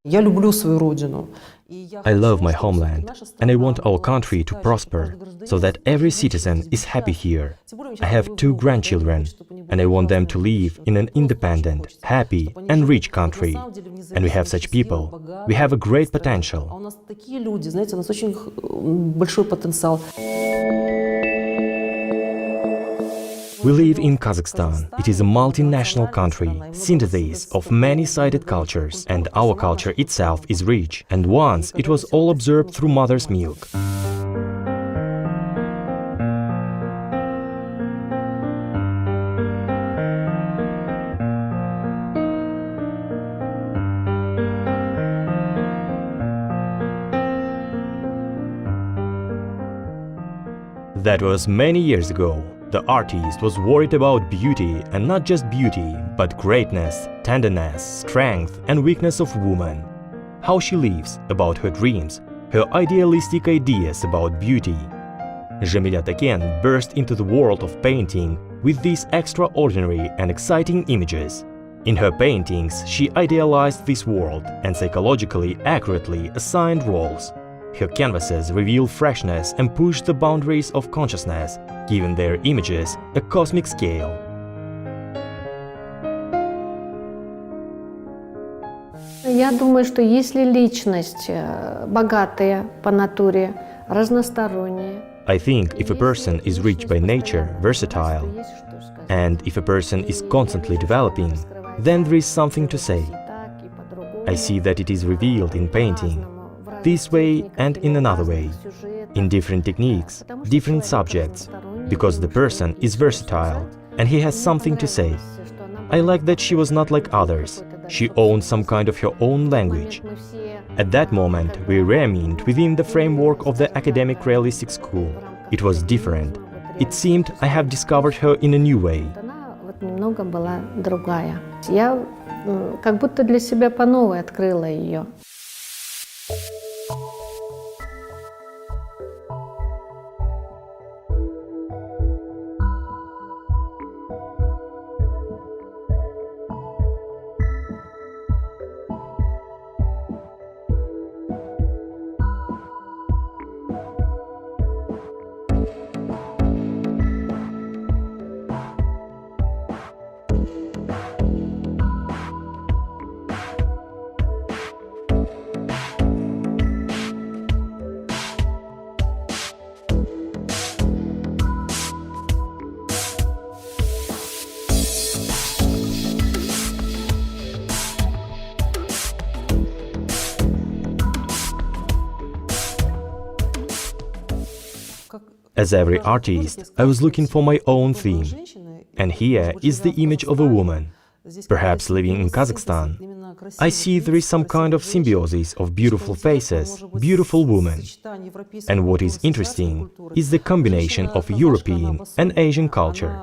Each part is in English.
Я люблю свою родину. I love my homeland, and I want our country to prosper, so that every citizen is happy here. I have 2 grandchildren, and I want them to live in an independent, happy and rich country. And we have such people. We have a great potential. У нас такие люди, знаете, у нас очень большой потенциал. We live in Kazakhstan. It is a multinational country, synthesis of many-sided cultures, and our culture itself is rich, and once it was all absorbed through mother's milk. That was many years ago. The artist was worried about beauty, and not just beauty, but greatness, tenderness, strength and weakness of woman. How she lives, about her dreams, her idealistic ideas about beauty. Zhamilya Taken burst into the world of painting with these extraordinary and exciting images. In her paintings, she idealized this world and psychologically accurately assigned roles. Her canvases reveal freshness and push the boundaries of consciousness, giving their images a cosmic scale. Я думаю, что если личность богатая по натуре, разносторонняя. I think if a person is rich by nature, versatile, and if a person is constantly developing, then there is something to say. I see that it is revealed in painting. This way and in another way, in different techniques, different subjects, because the person is versatile and he has something to say. I like that she was not like others. She owned some kind of her own language. At that moment, we remained within the framework of the academic realistic school. It was different. It seemed I have discovered her in a new way. Немного была другая. Я как будто для себя по новой открыла ее. As every artist, I was looking for my own theme. And here is the image of a woman. Perhaps living in Kazakhstan, I see there is some kind of symbiosis of beautiful faces, beautiful women. And what is interesting is the combination of European and Asian culture.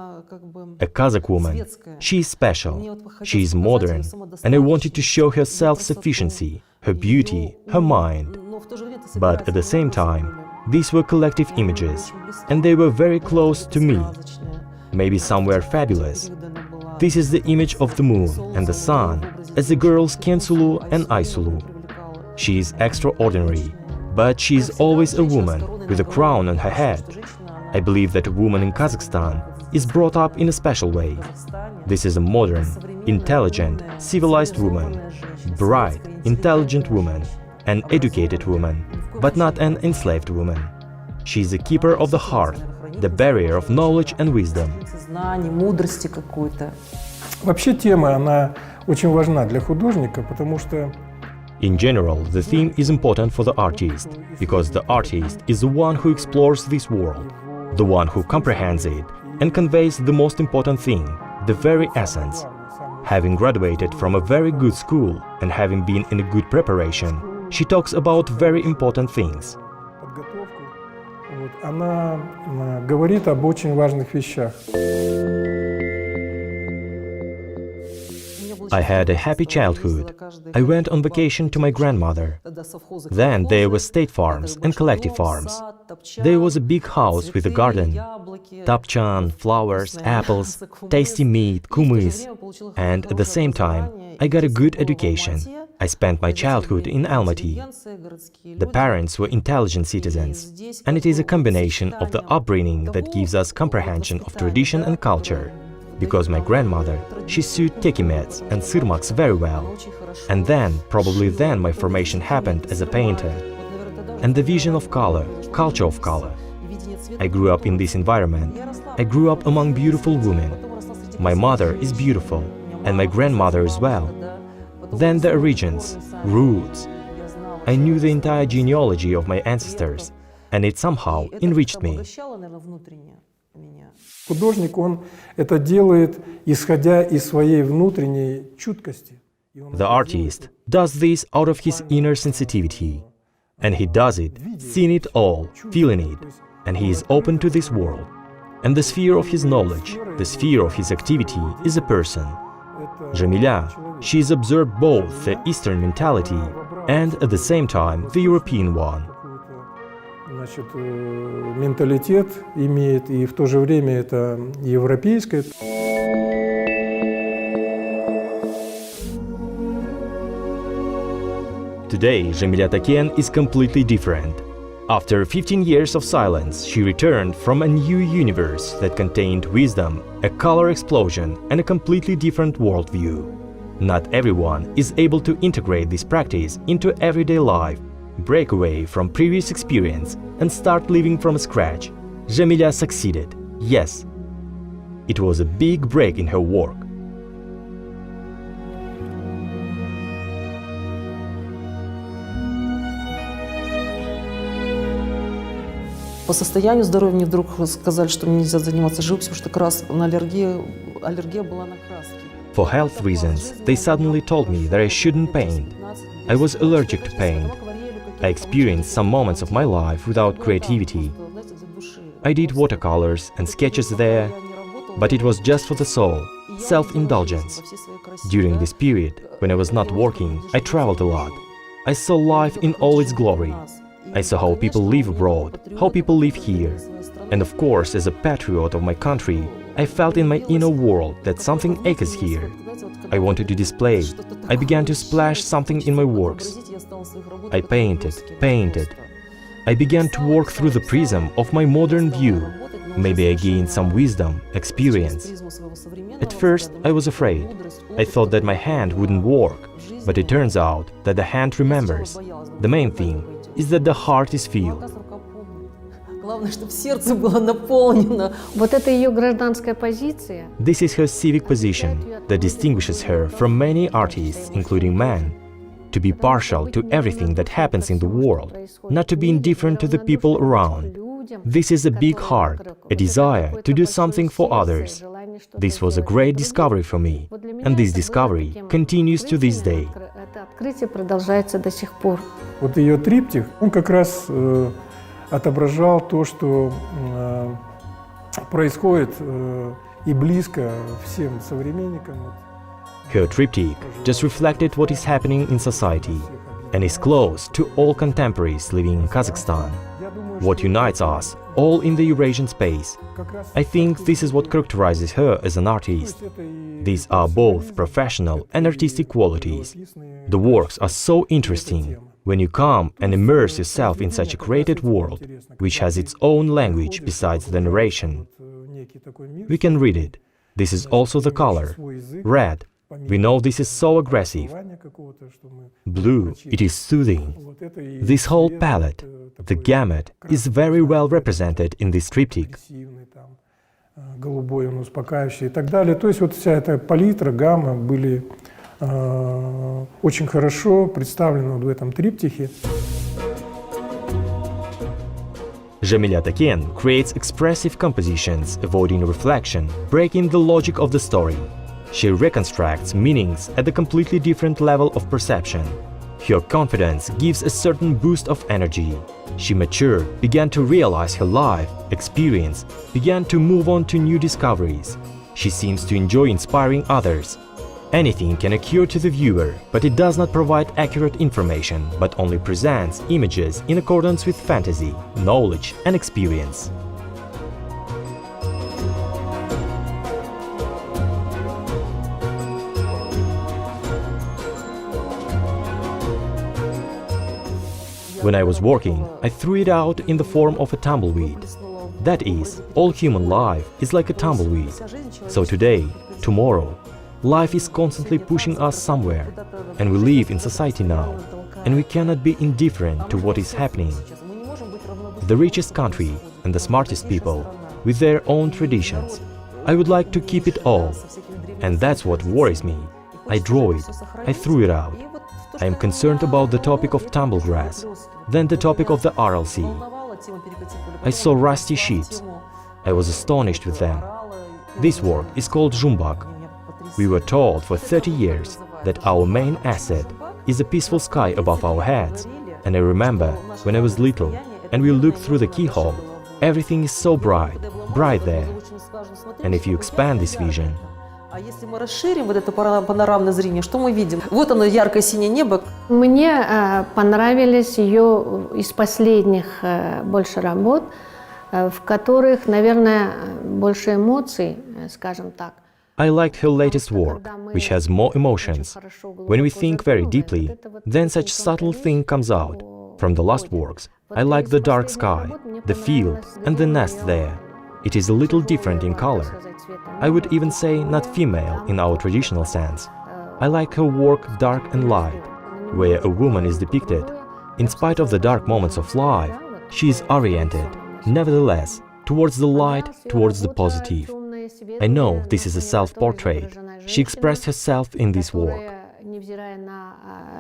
A Kazakh woman, she is special, she is modern, and I wanted to show her self-sufficiency, her beauty, her mind. But at the same time, these were collective images, and they were very close to me, maybe somewhere fabulous. This is the image of the moon and the sun as the girls Kensulu and Aysulu. She is extraordinary, but she is always a woman with a crown on her head. I believe that a woman in Kazakhstan is brought up in a special way. This is a modern, intelligent, civilized woman, bright, intelligent woman, an educated woman, but not an enslaved woman. She is a keeper of the heart, the barrier of knowledge and wisdom. Вообще тема, она очень важна для художника, потому что In general, the theme is important for the artist, because the artist is the one who explores this world, the one who comprehends it and conveys the most important thing, the very essence. Having graduated from a very good school and having been in a good preparation, she talks about very important things. Она говорит об очень важных вещах. I had a happy childhood. I went on vacation to my grandmother. Then there were state farms and collective farms. There was a big house with a garden, tapchan, flowers, apples, tasty meat, kumis, and at the same time, I got a good education. I spent my childhood in Almaty. The parents were intelligent citizens, and it is a combination of the upbringing that gives us comprehension of tradition and culture. Because my grandmother, she sewed tekimets and sirmaks very well. And then, probably then, my formation happened as a painter. And the vision of color, culture of color. I grew up in this environment. I grew up among beautiful women. My mother is beautiful, and my grandmother as well. Then the origins, roots. I knew the entire genealogy of my ancestors, and it somehow enriched me. Художник, он это делает, исходя из своей внутренней чуткости. The artist does this out of his inner sensitivity, and he does it, seeing it all, feeling it, and he is open to this world. And the sphere of his knowledge, the sphere of his activity is a person. Zhamilya, she has observed both the Eastern mentality and at the same time the European one. Значит, менталитет имеет, и в то же время это европейское. Today, Zhamilya Taken is completely different. After 15 years of silence, she returned from a new universe that contained wisdom, a color explosion, and a completely different worldview. Not everyone is able to integrate this practice into everyday life, break away from previous experience, and start living from scratch. Zhamilya succeeded, yes. It was a big break in her work. По состоянию здоровья мне вдруг сказали, что мне нельзя заниматься живописью, потому что аллергия была на краски. For health reasons, they suddenly told me that I shouldn't paint. I was allergic to paint. I experienced some moments of my life without creativity. I did watercolors and sketches there, but it was just for the soul, self-indulgence. During this period, when I was not working, I traveled a lot. I saw life in all its glory. I saw how people live abroad, how people live here. And of course, as a patriot of my country, I felt in my inner world that something echoes here. I wanted to display. I began to splash something in my works. I painted. I began to work through the prism of my modern view. Maybe I gained some wisdom, experience. At first, I was afraid. I thought that my hand wouldn't work, but it turns out that the hand remembers. The main thing is that the heart is filled. Главное, чтобы сердце было наполнено. Вот это ее гражданская позиция. This is her civic position that distinguishes her from many artists, including men. To be partial to everything that happens in the world, not to be indifferent to the people around. This is a big heart, a desire to do something for others. This was a great discovery for me, and this discovery continues to this day. Это открытие продолжается до сих пор. Вот ее триптих, он как раз отображал то, что происходит и близко всем современникам. Her triptych just reflected what is happening in society and is close to all contemporaries living in Kazakhstan. What unites us all in the Eurasian space. I think this is what characterizes her as an artist. These are both professional and artistic qualities. The works are so interesting when you come and immerse yourself in such a created world, which has its own language besides the narration. We can read it. This is also the color. Red. We know this is so aggressive. Blue, it is soothing. This whole palette, the gamut, is very well represented in this triptych. Голубой, он успокаивающий и так далее. То есть вот вся эта палитра, гамма были очень хорошо представлены в этом триптихе. Zhamilya Taken creates expressive compositions, avoiding reflection, breaking the logic of the story. She reconstructs meanings at a completely different level of perception. Her confidence gives a certain boost of energy. She matured, began to realize her life, experience, began to move on to new discoveries. She seems to enjoy inspiring others. Anything can occur to the viewer, but it does not provide accurate information, but only presents images in accordance with fantasy, knowledge and experience. When I was working, I threw it out in the form of a tumbleweed. That is, all human life is like a tumbleweed. So today, tomorrow, life is constantly pushing us somewhere, and we live in society now, and we cannot be indifferent to what is happening. The richest country and the smartest people, with their own traditions. I would like to keep it all, and that's what worries me. I draw it, I threw it out. I am concerned about the topic of tumblegrass, then the topic of the Aral Sea. I saw rusty ships. I was astonished with them. This work is called Zhumbak. We were told for 30 years that our main asset is a peaceful sky above our heads. And I remember when I was little and we looked through the keyhole, everything is so bright, bright there. And if you expand this vision, А если мы расширим вот это панорамное зрение, что мы видим? Вот оно, яркое синее небо. Мне понравились ее из последних больше работ, в которых, наверное, больше эмоций, скажем так. I liked her latest work, which has more emotions. When we think very deeply, then such subtle thing comes out. From the last works, I like the dark sky, the field and the nest there. It is a little different in color. I would even say not female in our traditional sense. I like her work dark and light, where a woman is depicted. In spite of the dark moments of life, she is oriented, nevertheless, towards the light, towards the positive. I know this is a self-portrait. She expressed herself in this work.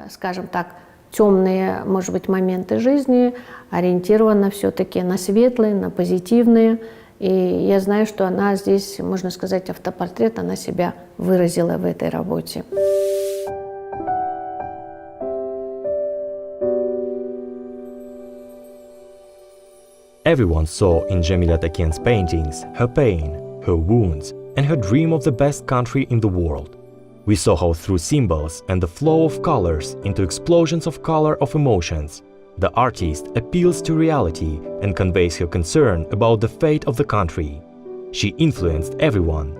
Скажем так, темные, может быть, моменты жизни, ориентирована все-таки на светлые, на позитивные. И я знаю, что она здесь, можно сказать, автопортрет, она себя выразила в этой работе. Everyone saw in Zhamilya Taken's paintings her pain, her wounds, and her dream of the best country in the world. We saw how through symbols and the flow of colors into explosions of color of emotions, the artist appeals to reality and conveys her concern about the fate of the country. She influenced everyone.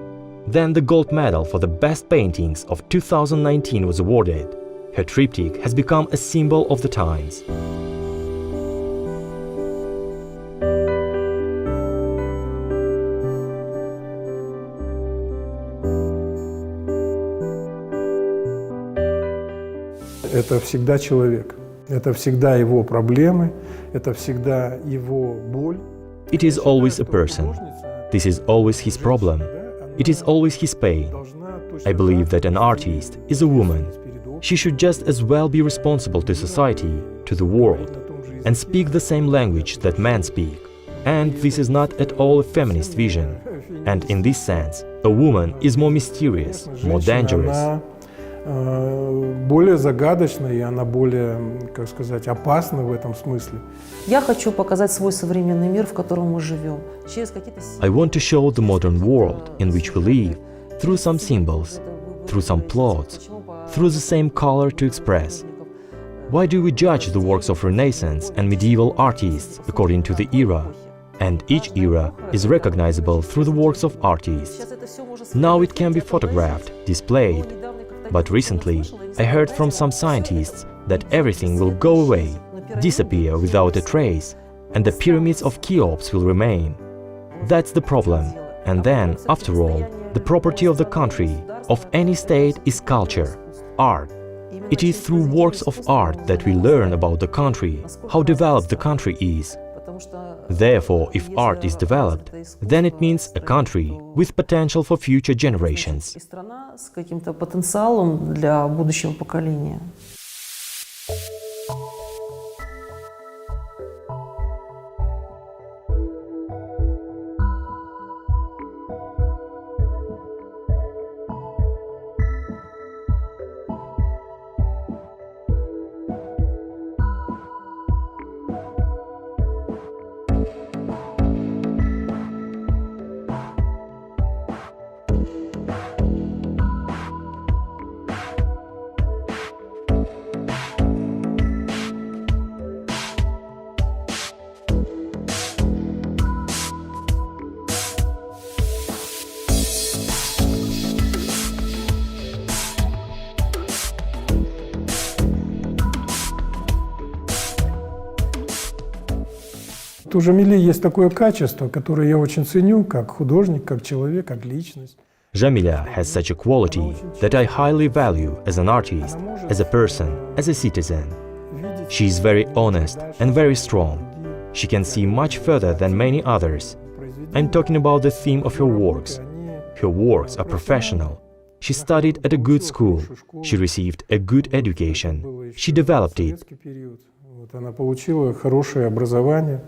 Then the gold medal for the best paintings of 2019 was awarded. Her triptych has become a symbol of the times. Это всегда человек. Это всегда его проблемы, это всегда его боль. It is always a person. This is always his problem. It is always his pain. I believe that an artist is a woman. She should just as well be responsible to society, to the world, and speak the same language that men speak. And this is not at all a feminist vision. And in this sense, a woman is more mysterious, more dangerous. Более загадочна, и она более, как сказать, опасна в этом смысле. Я хочу показать свой современный мир, в котором мы живем. I want to show the modern world in which we live through some symbols, through some plots, through the same color to express. Why do we judge the works of Renaissance and medieval artists according to the era? And each era is recognizable through the works of artists. Now it can be photographed, displayed. But recently, I heard from some scientists that everything will go away, disappear without a trace, and the pyramids of Cheops will remain. That's the problem. And then, after all, the property of the country, of any state, is culture, art. It is through works of art that we learn about the country, how developed the country is. Therefore, if art is developed, then it means a country with potential for future generations. И страна с каким-то потенциалом для будущего поколения. Вот у Жамили есть такое качество, которое я очень ценю, как художник, как человек, как личность. Zhamilya has such a quality that I highly value as an artist, as a person, as a citizen. She is very honest and very strong. She can see much further than many others. I'm talking about the theme of her works. Her works are professional. She studied at a good school. She received a good education. She developed it. Вот она получила хорошее образование,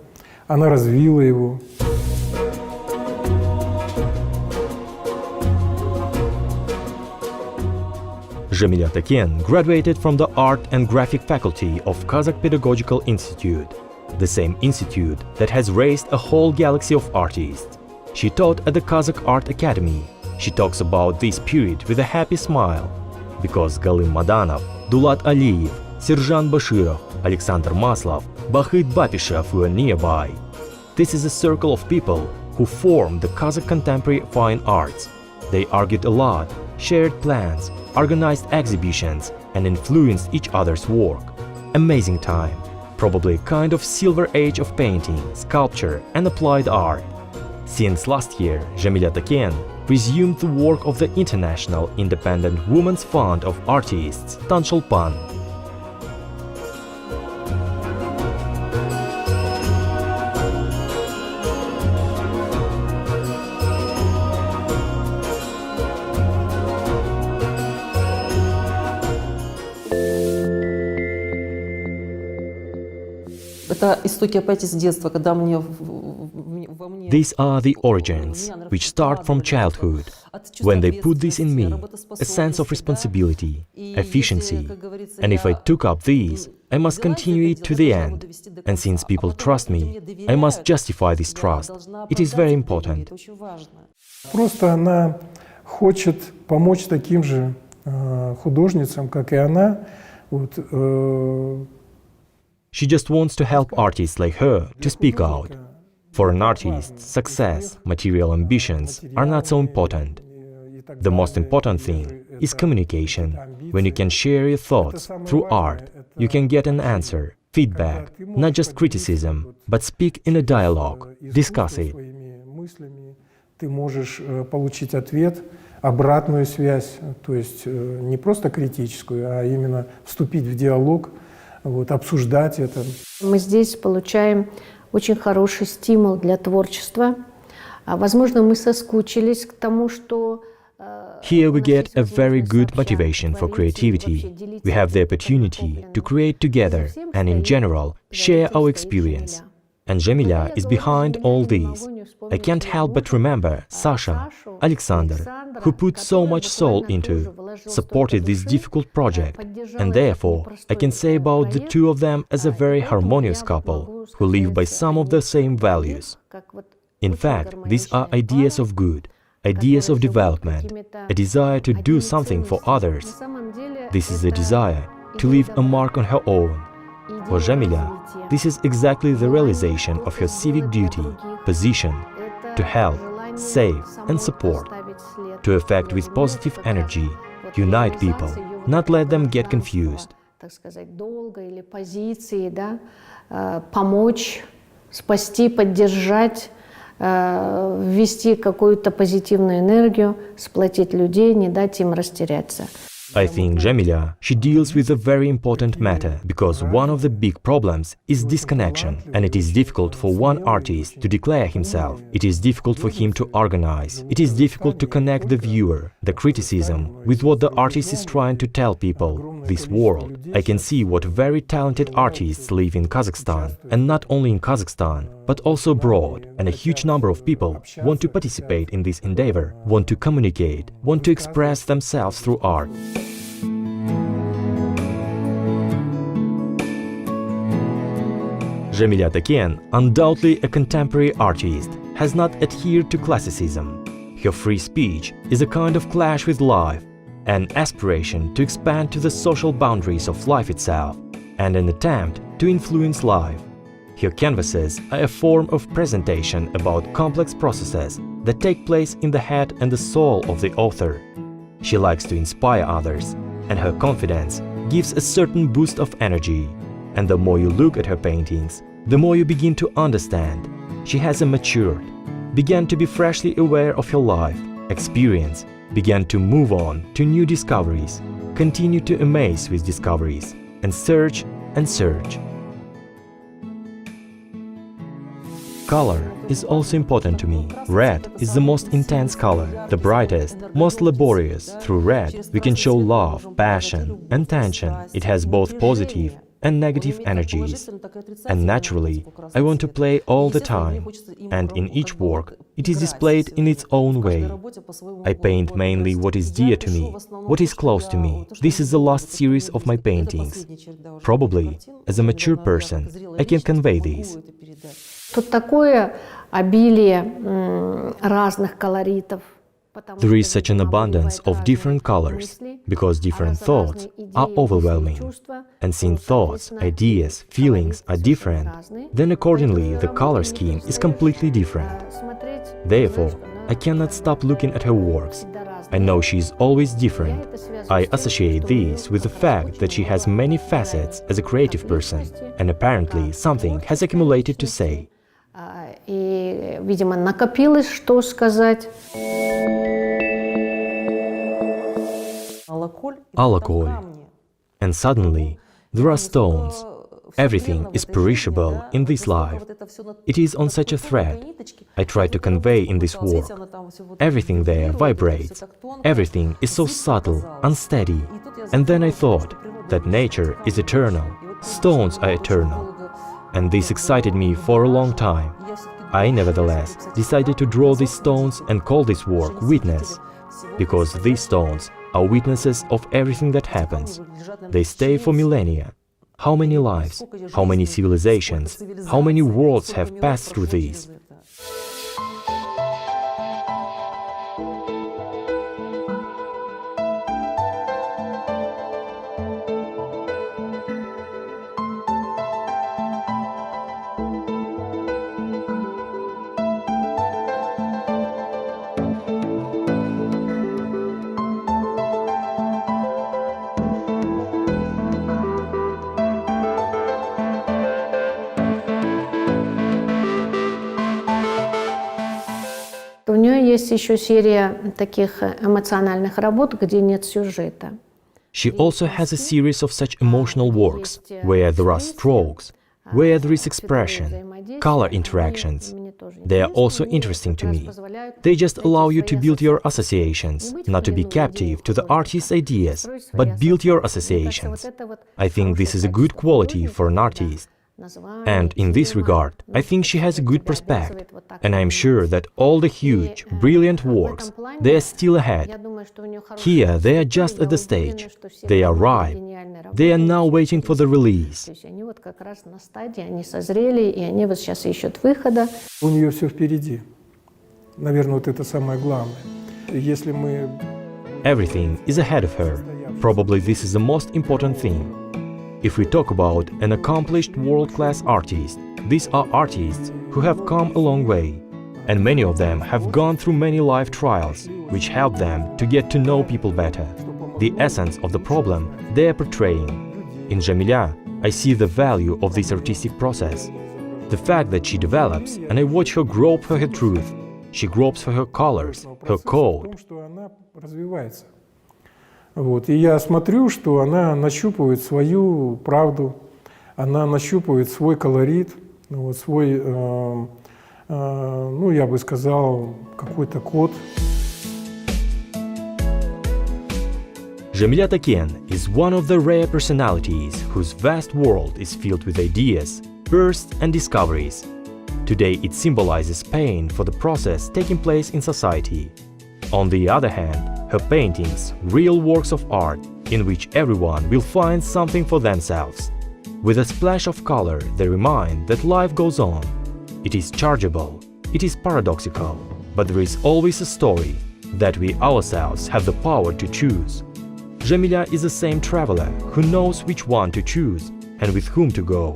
она развила его. Zhamilya Taken graduated from the Art and Graphic Faculty of Kazakh Pedagogical Institute, the same institute that has raised a whole galaxy of artists. She taught at the Kazakh Art Academy. She talks about this period with a happy smile, because Galim Madanov, Dulat Aliyev, Serjan Bashirov, Alexander Maslov, Bahit Bapishev were nearby. This is a circle of people who form the Kazakh contemporary fine arts. They argued a lot, shared plans, organized exhibitions, and influenced each other's work. Amazing time, probably a kind of silver age of painting, sculpture, and applied art. Since last year, Zhamilya Taken resumed the work of the International Independent Women's Fund of Artists, Tanshulpan. Это истоки опять из детства, когда мне These are the origins, which start from childhood, when they put this in me, a sense of responsibility, efficiency, and if I took up these, I must continue it to the end, and since people trust me, I must justify this trust. It is very important. Просто она хочет помочь таким же художницам, как и она. Вот, She just wants to help artists like her to speak out. For an artist, success, material ambitions are not so important. The most important thing is communication. When you can share your thoughts through art, you can get an answer, feedback, not just criticism, but speak in a dialogue, discuss it. Ты можешь получить ответ, обратную связь, то есть не просто критическую, а именно вступить в диалог, вот, обсуждать это. Мы здесь получаем очень хороший стимул для творчества. Возможно, мы соскучились к тому, что... Here we get a very good motivation for creativity. We have the opportunity to create together and, in general, share our experience. And Zhamilya is behind all these. I can't help but remember Sasha, Alexander, who put so much soul into, supported this difficult project, and therefore I can say about the two of them as a very harmonious couple, who live by some of the same values. In fact, these are ideas of good, ideas of development, a desire to do something for others. This is a desire to leave a mark on her own. For Zhamilya, this is exactly the realization of her civic duty, position, to help, save and support, to affect with positive energy, unite people, not let them get confused. Так сказать, долга или позиции, да, помочь, спасти, поддержать, ввести какую-то позитивную энергию, сплотить людей, не дать им растеряться. I think Zhamilya, she deals with a very important matter, because one of the big problems is disconnection, and it is difficult for one artist to declare himself. It is difficult for him to organize. It is difficult to connect the viewer, the criticism, with what the artist is trying to tell people, this world. I can see what very talented artists live in Kazakhstan, and not only in Kazakhstan, but also abroad, and a huge number of people want to participate in this endeavor, want to communicate, want to express themselves through art. Zhamilya Taken, undoubtedly a contemporary artist, has not adhered to classicism. Her free speech is a kind of clash with life, an aspiration to expand to the social boundaries of life itself, and an attempt to influence life. Her canvases are a form of presentation about complex processes that take place in the head and the soul of the author. She likes to inspire others, and her confidence gives a certain boost of energy. And the more you look at her paintings, the more you begin to understand. She has matured, began to be freshly aware of her life, experience, began to move on to new discoveries, continue to amaze with discoveries, and search and search. Color is also important to me. Red is the most intense color, the brightest, most laborious. Through red, we can show love, passion, and tension. It has both positive and negative energies. And naturally, I want to play all the time. And in each work, it is displayed in its own way. I paint mainly what is dear to me, what is close to me. This is the last series of my paintings. Probably, as a mature person, I can convey these. Тут такое обилие разных колоритов. There is such an abundance of different colors, because different thoughts are overwhelming. And since thoughts, ideas, feelings are different, then accordingly the color scheme is completely different. Therefore, I cannot stop looking at her works. I know she is always different. I associate this with the fact that she has many facets as a creative person, and apparently something has accumulated to say. И, видимо, накопилось, что сказать. Alcohol. And suddenly, there are stones. Everything is perishable in this life. It is on such a thread. I try to convey in this work. Everything there vibrates. Everything is so subtle, unsteady. And then I thought that nature is eternal. Stones are eternal. And this excited me for a long time. I nevertheless decided to draw these stones and call this work Witness, because these stones are witnesses of everything that happens. They stay for millennia. How many lives, how many civilizations, how many worlds have passed through these? У нее есть еще серия таких эмоциональных работ, где нет сюжета. She also has a series of such emotional works, where there are strokes, where there is expression, color interactions. They are also interesting to me. They just allow you to build your associations, not to be captive to the artist's ideas, but build your associations. I think this is a good quality for an artist. And in this regard, I think she has a good prospect, and I am sure that all the huge, brilliant works, they are still ahead. Here they are just at the stage, they are ripe, they are now waiting for the release. У нее все впереди. Наверное, вот это самое главное. Если мы... Everything is ahead of her. Probably this is the most important thing. If we talk about an accomplished world-class artist, these are artists who have come a long way, and many of them have gone through many life trials, which help them to get to know people better. The essence of the problem they are portraying. In Zhamilya, I see the value of this artistic process. The fact that she develops, and I watch her grope for her truth. She gropes for her colors, her code. Вот. И я смотрю, что она нащупывает свою правду, она нащупывает свой колорит, вот, свой, ну, я бы сказал, какой-то код. Zhamilya Taken is one of the rare personalities whose vast world is filled with ideas, bursts and discoveries. Today it symbolizes pain for the process taking place in society. On the other hand, her paintings, real works of art, in which everyone will find something for themselves. With a splash of color, they remind that life goes on. It is chargeable, it is paradoxical, but there is always a story, that we ourselves have the power to choose. Zhamilya is the same traveler who knows which one to choose and with whom to go.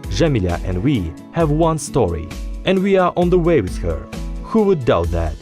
Zhamilya and we have one story, and we are on the way with her. Who would doubt that?